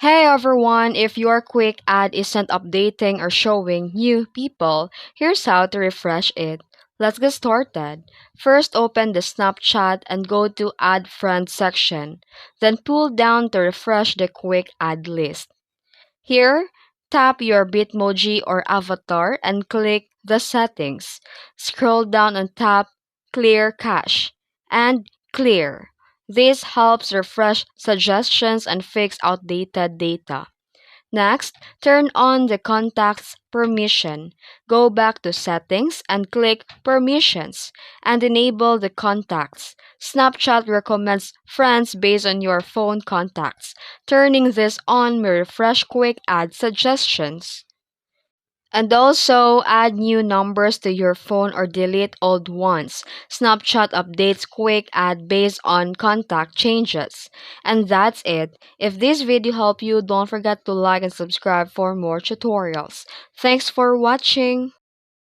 Hey everyone, if your quick ad isn't updating or showing new people, here's how to refresh it. Let's get started. First, open the Snapchat and go to Add Friends section. Then pull down to refresh the quick ad list. Here, tap your Bitmoji or avatar and click the settings. Scroll down and tap Clear Cache and Clear. This helps refresh suggestions and fix outdated data. Next, turn on the contacts permission. Go back to settings and click permissions and enable the contacts. Snapchat recommends friends based on your phone contacts. Turning this on may refresh quick ad suggestions. And also add new numbers to your phone or delete old ones. Snapchat updates quick ad based on contact changes. And that's it. If this video helped you, don't forget to like and subscribe for more tutorials. Thanks for watching.